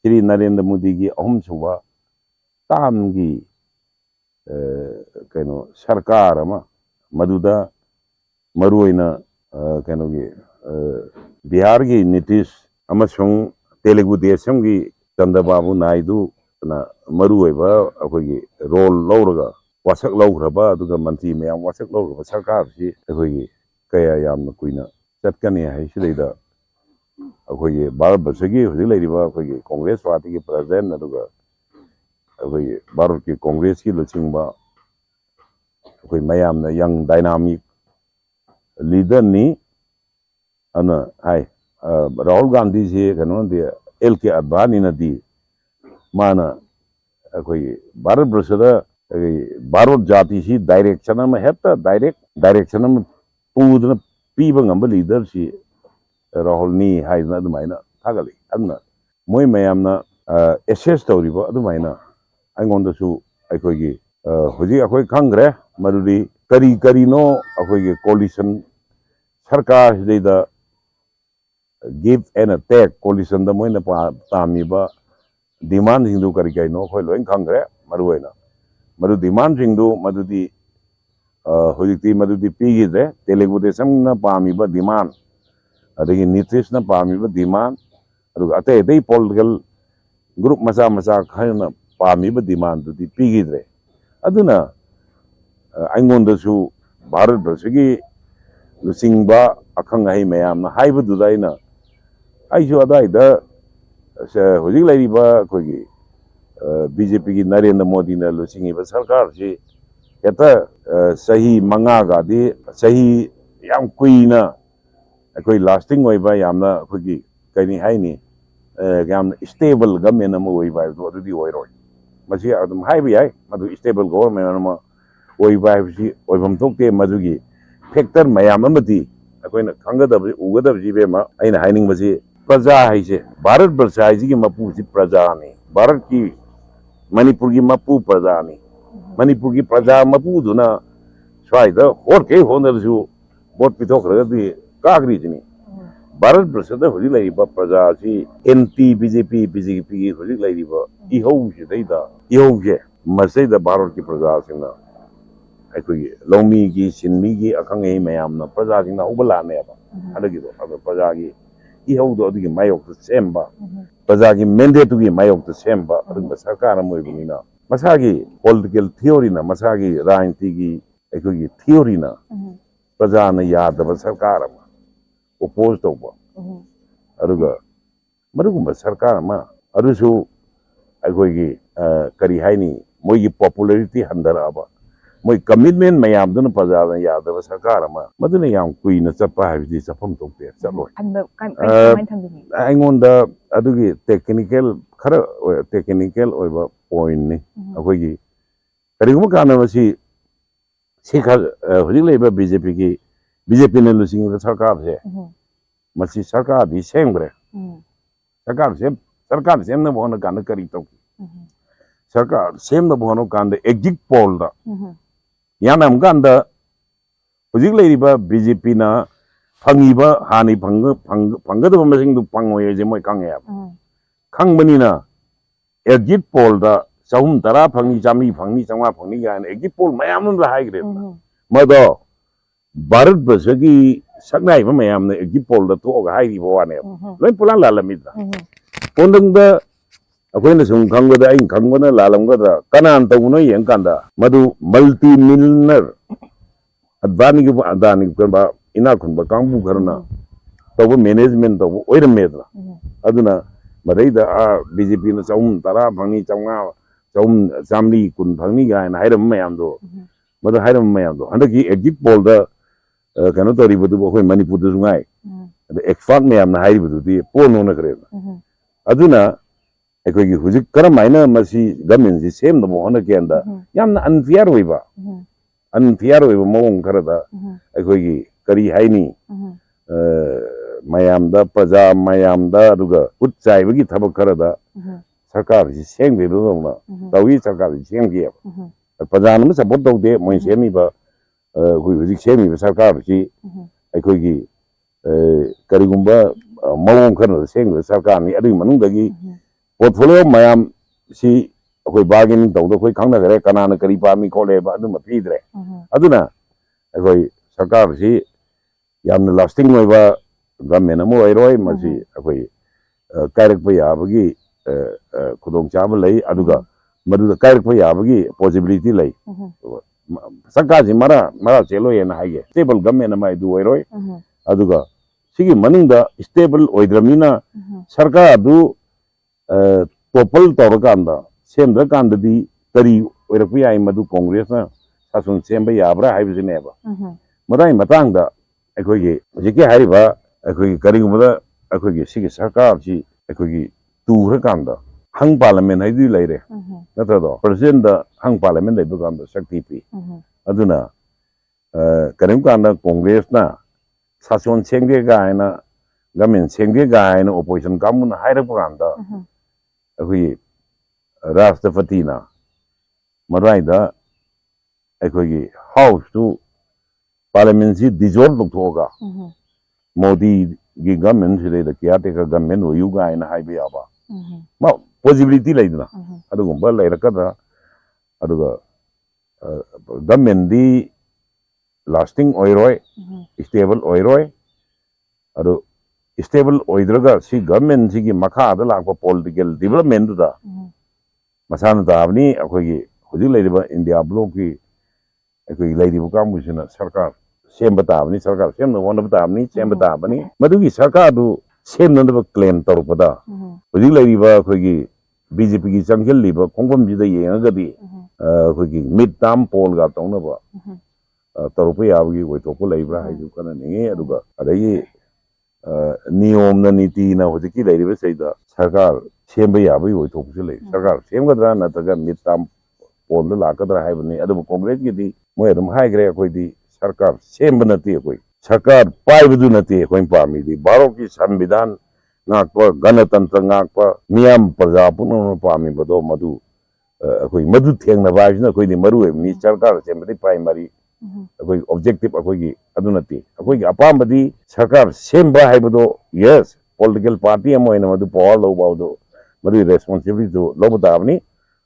Shri Narendra Modi ki ahum suba tam ki kaino sarkar ama maduda maruina kaino ki Bihar ki Nitish amasung Telugu Desam ki Chandrababu Naidu na maruiba akhoi role lawraga wasak lawgraba aduga mantri mayam wasak lawgraba sarkar si akhoi kaya yamna kuina chatkani hai sidaida akhoi Bharat Barsagi hujik lairiba akhoi Congress party ki president aduga akhoi Bharat ki Congress ki luchingba akhoi mayamna young dynamic leader ni ana hai Rahul Gandhi ji kano de LK Advani na di mana akhoi Bharat Barsada Bharat Jati si direction ama heta direction ama pudna piba ngamba leader si Rahul ni haina adumaina thagali adna moi mayamna assess tawriba adumaina aingonda su akhoi gi hoji akhoi khangre marudi kari no akhoi gi coalition sarkar hideda give and take coalition da moina tamiba demand hindu kari kai no khoi loin khangre maruina maru demand hindu madudi hojikti madudi pigi de Telugu Desam na pamiba demand adagi Nitish na pamiba demand adu ate political group masa khana pamiba demand dudi pigi de aduna aingonda su Bharat Barsagi lusingba akhang hai mayam na haiba dudaina aisu adaida hojik lairiba kogi BJP ki Narendra Modi na lusingiba sarkar si yata sahi mangaga di sahi yam kuina akoi lasting oiba yamna kogi kaini haini yam stable government ama oiba do adudi oiroi masi adum haiba yai madu stable government ama oiba si oibam thokte madugi factor mayam amati akoina khangadab ugadab jibe ma aina haining masi praja haise Bharat Barsha haise ki mapu si praja ni Bharat ki Manipur ki mapu praja ni Manipur ki praja mapu duna swaida hor ke honar su bot pithok ragadi kagri jini Bharat Barsha da hojik laiba praja si NP BJP ki hojik laiba ihou si daida ihou je masai da Bharat ki praja singna akhoi lomi ki sinmi ki akhang ei mayam na praja singna ubala ne ba adagi do praja ki ihou do adigi mayok to semba praja ki mandate to ki mayok to semba adug sarkar amoi bunina masagi political theory na masagi rajniti ki akhoi theory na praja na yadaba sarkar ama oppose to ba aduga marugumba sarkar ama adusu akhoi ki kari haini moi ki popularity handara aba moi commitment mayam dun praja na yadaba sarkar ama maduna yam kuina chapa habidi chapam tokte chaloi aingonda adugi technical khara technical oiba point ni akhoi gi kariguma kana masi sikhar hojik leiba BJP ne lusing sarkar se masi sarkar di semgre sarkar sem na bona kana kari tok sarkar sem na bona kana exit poll da yanam ganda hojik leiba BJP na phangiba hani phangada masing du phangoye je moi kangya khangmani na exit poll da sahum tara phangi jami phangni changwa phangni ga exit poll mayam la haigre mado Bharat Barsagi saknai ba mayam na exit poll da to ga hairi bo ne loi pulan la lamidra pondang da akoina sum khangba ain khangba na lalam ga da kanan tawno yeng kanda madu multi millionaire advani ki ba ina khunba kangbu garna tabu management tabu oira medra aduna madaida BJP na saum tara phangni changwa saum samli kun phangni ga na hairam mayam do madu hairam mayam do andaki exit poll da kano tori budu khoi Manipur da sungai the expert mayam na hairi budu di pono na kare aduna akhoi gi hujik karamaina masi government si sem da mo na kenda yamna unfair oiba mawong karada akhoi gi kari haini mayam da praja mayam da aduga utchai bagi thabak karada sarkar si sengbe do na tawi sarkar si sengge praja na support do de moi semi ba hujik semi ba sarkar si akhoi gi karigumba mawong karada sengbe sarkar ni adu manung dagi portfolio ꯃꯌꯥꯝ ꯁꯤ ꯑꯩꯈꯣꯏ bargaining ꯇꯧꯗ ꯑꯩꯈꯣꯏ ꯈꯪꯅꯈ꯭ꯔꯦ ꯀꯅꯥꯅ ꯀꯔꯤ ꯄꯥꯝꯃꯤ ꯈꯣꯠꯂꯦꯕ ꯑꯗꯨꯝꯕ ꯄꯤꯗ꯭ꯔꯦ ꯑꯗꯨꯅ ꯑꯩꯈꯣꯏ ꯁꯔꯀꯥꯔꯁꯤ ꯌꯥꯝꯅ ꯂꯥꯁꯇꯤꯡ ꯑꯣꯏꯕ ꯒꯃꯦꯟ ꯑꯃ ꯑꯣꯏꯔꯣꯏ ꯃꯁꯤ ꯑꯩꯈꯣꯏ ꯀꯥꯏꯔꯛꯄ ꯌꯥꯕꯒꯤ ꯈꯨꯗꯣꯡꯆꯥꯕ ꯂꯩ ꯑꯗꯨꯒ ꯃꯗꯨꯗ ꯀꯥꯏꯔꯛꯄ ꯌꯥꯕꯒꯤ ꯄꯣꯁꯤꯕꯤꯂꯤꯇꯤ ꯂꯩ ꯁꯔꯀꯥꯔꯁꯤ ꯃꯔꯥ ꯆꯦꯜꯂꯣꯏꯅ ꯍꯥꯏꯒꯦ ꯁ꯭ꯇꯦꯕꯜ ꯒꯃꯦꯟ ꯑꯃ ꯑꯗꯨ ꯑꯣꯏꯔꯣꯏ ꯑꯗꯨꯒ ꯁꯤꯒꯤ ꯃꯅꯨꯡꯗ ꯁ꯭ꯇꯦꯕꯜ ꯑꯣꯏꯗ꯭ꯔꯕꯅꯤꯅ ꯁꯔꯀꯥꯔ ꯑꯗꯨ ꯇꯣꯄꯜ ꯇꯧꯔꯀꯥꯟꯗ ꯁꯦꯝꯗ꯭ꯔꯀꯥꯟꯗꯗꯤ ꯀꯔꯤ ꯑꯣꯏꯔꯛꯄ ꯌꯥꯏ ꯃꯗꯨ ꯀꯣꯡꯒ꯭ꯔꯦꯁꯅ ꯁꯥꯁꯟ ꯁꯦꯝꯕ ꯌꯥꯕ꯭ꯔꯥ ꯍꯥꯏꯕꯁꯤꯅꯦꯕ ꯃꯗꯥꯒꯤ ꯃꯇꯥꯡꯗ ꯑꯩꯈꯣꯏꯒꯤ ꯍꯧꯖꯤꯛꯀꯤ ꯍꯥꯏꯔꯤꯕ ꯑꯩꯈꯣꯏꯒꯤ ꯀꯔꯤꯒꯨꯝꯕꯗ ꯑꯩꯈꯣꯏꯒꯤ ꯁꯤꯒꯤ ꯁꯔꯀꯥꯔꯁꯤ ꯑꯩꯈꯣꯏꯒꯤ ꯇꯨꯈ꯭ꯔꯀꯥꯟꯗ ꯍꯪ ꯄꯥꯔꯂꯃꯦꯟ ꯍꯥꯏꯗꯨ ꯂꯩꯔꯦ ꯅꯠꯇ꯭ꯔꯗꯣ ꯄ꯭ꯔꯁꯤꯗꯦꯟꯗ ꯍꯪ ꯄꯥꯔꯂꯃꯦꯟ ꯂꯩꯕ ꯀꯥꯟꯗ ꯁꯛꯇꯤ ꯄꯤ ꯑꯗꯨꯅ ꯀꯔꯤꯒꯨꯝꯕ ꯀꯥꯟꯗ ꯀꯣꯡꯒ꯭ꯔꯦꯁꯅ ꯁꯥꯁꯣꯟ ꯁꯦꯝꯒꯦ ꯀꯥꯏꯅ ꯒꯃꯦꯟ ꯁꯦꯝꯒꯦ ꯀꯥꯏꯅ ꯑꯣꯄꯣꯖꯤꯁꯟ ꯀꯥꯡꯕꯨꯅ ꯍꯥꯏꯔꯛꯄ ꯀꯥꯟꯗ ꯑꯩꯈꯣꯏꯒꯤ ꯔꯥꯁꯇ꯭ꯔꯄꯇꯤꯅ ꯃꯗꯨꯋꯥꯏꯗ ꯑꯩꯈꯣꯏꯒꯤ ꯍꯥꯎꯁꯇꯨ ꯄꯥꯔꯂꯤꯌꯥꯃꯦꯟꯁꯤ ꯗꯤꯖꯣꯜቭ ꯇꯧꯊꯣꯛꯑꯒ ꯃꯣꯗꯤꯒꯤ ꯒꯃꯦꯟꯁꯤꯗꯩꯗ ꯀꯤꯌꯥꯔ ꯇꯦꯀꯔ ꯒꯃꯦꯟ ꯑꯣꯏꯌꯨ ꯀꯥꯏꯅ ꯍꯥꯏꯕ ꯌꯥꯕ ꯄꯣꯖꯤꯕꯤꯂꯤꯇꯤ ꯂꯩꯗꯅ ꯑꯗꯨꯒꯨꯝꯕ ꯂꯩꯔꯛꯀꯗ꯭ꯔꯥ ꯑꯗꯨꯒ ꯒꯃꯦꯟꯗꯤ ꯂꯥꯁꯇꯤꯡ ꯑꯣꯏꯔꯣꯏ ꯁ꯭ꯇꯦꯕꯜ ꯑꯣꯏꯔꯣꯏ ꯑꯗꯨ ꯁ꯭ꯇꯦꯕꯜ ꯑꯣꯏꯗ꯭ꯔꯒ ꯁꯤ ꯒꯃꯦꯟꯁꯤꯒꯤ ꯃꯈꯥꯗ ꯂꯥꯛꯄ ꯄꯣꯂꯤꯇꯤꯀꯦꯜ ꯗꯤꯕꯂꯞꯃꯦꯟꯗꯨꯗ ꯃꯁꯥꯅ ꯇꯥꯕꯅꯤ ꯑꯩꯈꯣꯏꯒꯤ ꯍꯧꯖꯤꯛ ꯂꯩꯔꯤꯕ ꯏꯟꯗꯤꯌꯥ ꯕ꯭ꯂꯣꯛꯀꯤ ꯑꯩꯈꯣꯏꯒꯤ ꯂꯩꯔꯤꯕ ꯀꯥꯡꯕꯨꯁꯤꯅ ꯁꯔꯀꯥꯔ ꯁꯦꯝꯕ ꯇꯥꯕꯅꯤ ꯁꯔꯀꯥꯔ ꯁꯦꯝꯅꯕ ꯍꯣꯠꯅꯕ ꯇꯥꯕꯅꯤ ꯁꯦꯝꯕ ꯇꯥꯕꯅꯤ ꯃꯗꯨꯒꯤ ꯁꯔꯀꯥꯔꯗꯨ ꯁꯦꯝꯅꯅꯕ ꯀ꯭ꯂꯦꯝ ꯇꯧꯔꯛꯄꯗ ꯍꯧꯖꯤꯛ ꯂꯩꯔꯤꯕ ꯑꯩꯈꯣꯏꯒꯤ ꯕꯤ ꯖꯦ ꯄꯤꯒꯤ ꯆꯪꯁꯤꯜꯂꯤꯕ ꯈꯣꯡꯐꯝꯁꯤꯗ ꯌꯦꯡꯉꯒꯗꯤ ꯑꯩꯈꯣꯏꯒꯤ ꯃꯤꯠ ꯇꯥꯝ ꯄꯣꯜꯒ ꯇꯧꯅꯕ ꯇꯧꯔꯛꯄ ꯌꯥꯕꯒꯤ ꯑꯣꯏꯊꯣꯛꯄ ꯂꯩꯕ꯭ꯔꯥ ꯍꯥꯏꯁꯨ ꯈꯟꯅꯅꯤꯡꯉꯤ ꯑꯗꯨꯒ ꯑꯗꯒꯤ ꯅꯤꯌꯣꯝꯅ ꯅꯤꯇꯤꯅ ꯍꯧꯖꯤꯛꯀꯤ ꯂꯩꯔꯤꯕ ꯁꯤꯗ ꯁꯔꯀꯥꯔ ꯁꯦꯝꯕ ꯌꯥꯕꯒꯤ ꯑꯣꯏꯊꯣꯛꯄꯁꯨ ꯂꯩ ꯁꯔꯀꯥꯔ ꯁꯦꯝꯒꯗ꯭ꯔꯥ ꯅꯠꯇ꯭ꯔꯒ ꯃꯤꯠ ꯇꯥꯝ ꯄꯣꯜꯗ ꯂꯥꯛꯀꯗ꯭ꯔꯥ ꯍꯥꯏꯕꯅꯤ ꯑꯗꯨꯕꯨ ꯀꯣꯡꯒ꯭ꯔꯦꯁꯀꯤꯗꯤ ꯃꯣꯏ ꯑꯗꯨꯝ ꯍꯥꯏꯈ꯭ꯔꯦ ꯑꯩꯈꯣꯏꯗꯤ ꯁꯔꯀꯥꯔ ꯁꯦꯝꯕ ꯅꯠꯇꯦ ꯑꯩꯈꯣꯏ ꯁꯔꯀꯥꯔ ꯄꯥꯏꯕꯗꯨ ꯅꯠꯇꯦ ꯑꯩꯈꯣꯏꯅ ꯄꯥꯝꯃꯤꯗꯤ ꯚꯥꯔꯠꯀꯤ ꯁꯪꯕꯤꯙꯥꯟ ꯉꯥꯛꯄ ꯒꯅꯇꯟꯇ꯭ꯔ ꯉꯥꯛꯄ ꯃꯤꯌꯥꯝ ꯄ꯭ꯔꯖꯥ ꯄꯨꯝꯅꯃꯛꯅ ꯄꯥꯝꯃꯤꯕꯗꯣ ꯃꯗꯨ ꯑꯩꯈꯣꯏ ꯃꯗꯨ ꯊꯦꯡꯅꯕ ꯍꯥꯏꯕꯁꯤꯅ ꯑꯩꯈꯣꯏꯗꯤ ꯃꯔꯨ ꯑꯣꯏꯕꯅꯤ ꯁꯔꯀꯥꯔ ꯁꯦꯝꯕꯗꯤ ꯄ꯭ꯔꯥꯏꯃꯥꯔꯤ ꯑꯩꯈꯣꯏꯒꯤ ꯑꯣꯕꯖꯦꯛꯇꯤꯚ ꯑꯩꯈꯣꯏꯒꯤ ꯑꯗꯨ ꯅꯠꯇꯦ ꯑꯩꯈꯣꯏꯒꯤ ꯑꯄꯥꯝꯕꯗꯤ ꯁꯔꯀꯥꯔ ꯁꯦꯝꯕ ꯍꯥꯏꯕꯗꯣ ꯌꯦꯁ ꯄꯣꯂꯤꯇꯤꯀꯦꯜ ꯄꯥꯔꯇꯤ ꯑꯃ ꯑꯣꯏꯅ ꯃꯗꯨ ꯄꯋꯥꯔ ꯂꯧꯕ ꯍꯥꯏꯕꯗꯣ ꯃꯗꯨꯒꯤ ꯔꯦꯁꯄꯣꯟꯁꯤꯕꯤꯂꯤꯇꯤꯗꯨ ꯂꯧꯕ ꯇꯥꯕꯅꯤ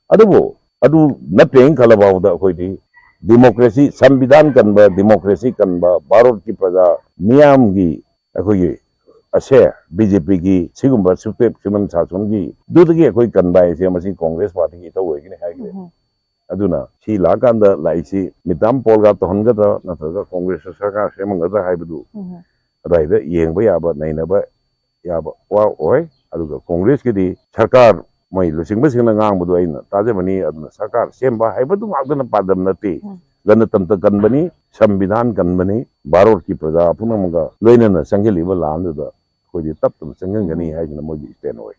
ꯑꯗꯨꯕꯨ ꯑꯗꯨ ꯅꯠꯇꯦꯅ ꯈꯜꯂ ꯐꯥꯎꯕꯗ ꯑꯩꯈꯣꯏꯗꯤ ꯗꯤꯃꯣꯀ꯭ꯔꯦꯁꯤ ꯁꯪꯕꯤꯙꯥꯟ ꯀꯟꯕ ꯗꯤꯃꯣꯀ꯭ꯔꯦꯁꯤ ꯀꯟꯕ ꯚꯥꯔꯠꯀꯤ ꯄ꯭ꯔꯖꯥ ꯃꯤꯌꯥꯝꯒꯤ ꯑꯩꯈꯣꯏꯒꯤ ꯑꯁꯦ ꯕꯤ ꯖꯦ ꯄꯤꯒꯤ ꯁꯤꯒꯨꯝꯕ ꯁꯨꯛꯇꯦꯛ ꯁꯨꯃꯟ ꯁꯥꯁꯣꯟꯒꯤ ꯑꯗꯨꯗꯒꯤ ꯑꯩꯈꯣꯏ ꯀꯟꯕ ꯍꯥꯏꯁꯦ ꯃꯁꯤ ꯀꯣꯡꯒ꯭ꯔꯦꯁ ꯄꯥꯔꯇꯤꯒꯤ ꯏꯊꯧ ꯑꯣꯏꯒꯅꯤ ꯍꯥꯏꯈ꯭ꯔꯦ ꯑꯗꯨꯅ ꯁꯤ ꯂꯥꯛꯑꯀꯥꯟꯗ ꯂꯥꯛꯏꯁꯤ ꯃꯤꯇꯥꯝ ꯄꯣꯜꯒ ꯇꯧꯍꯟꯒꯗ꯭ꯔꯥ ꯅꯠꯇ꯭ꯔꯒ ꯀꯣꯡꯒ꯭ꯔꯦꯁ ꯁꯔꯀꯥꯔ ꯁꯦꯝꯍꯟꯒꯗ꯭ꯔꯥ ꯍꯥꯏꯕꯗꯨ ꯑꯗꯨꯋꯥꯏꯗ ꯌꯦꯡꯕ ꯌꯥꯕ ꯅꯩꯅꯕ ꯌꯥꯕ ꯋꯥ ꯑꯣꯏ ꯑꯗꯨꯒ ꯀꯣꯡꯒ꯭ꯔꯦꯁꯀꯤꯗꯤ ꯁꯔꯀꯥꯔ ꯃꯣꯏ ꯂꯨꯆꯤꯡꯕꯁꯤꯡꯅ ꯉꯥꯡꯕꯗꯣ ꯑꯩꯅ ꯇꯥꯖꯕꯅꯤ ꯑꯗꯨꯅ ꯁꯔꯀꯥꯔ ꯁꯦꯝꯕ ꯍꯥꯏꯕꯗꯨ ꯉꯥꯛꯇꯅ ꯄꯥꯟꯗꯝ ꯅꯠꯇꯦ ꯒꯅꯇꯟꯇ꯭ꯔ ꯀꯟꯕꯅꯤ ꯁꯪꯕꯤꯙꯥꯟ ꯀꯟꯕꯅꯤ ꯚꯥꯔꯠꯀꯤ ꯄ꯭ꯔꯖꯥ ꯄꯨꯝꯅꯃꯛꯒ ꯂꯣꯏꯅꯅ ꯆꯪꯁꯤꯜꯂꯤꯕ ꯂꯥꯟꯗꯨꯗ ꯑꯩꯈꯣꯏꯗꯤ ꯇꯞꯇꯅ ꯆꯪꯁꯤꯟꯒꯅꯤ ꯍꯥꯏꯗꯅ ꯃꯣꯏꯒꯤ ꯁ꯭ꯇꯦꯟ ꯑꯣꯏ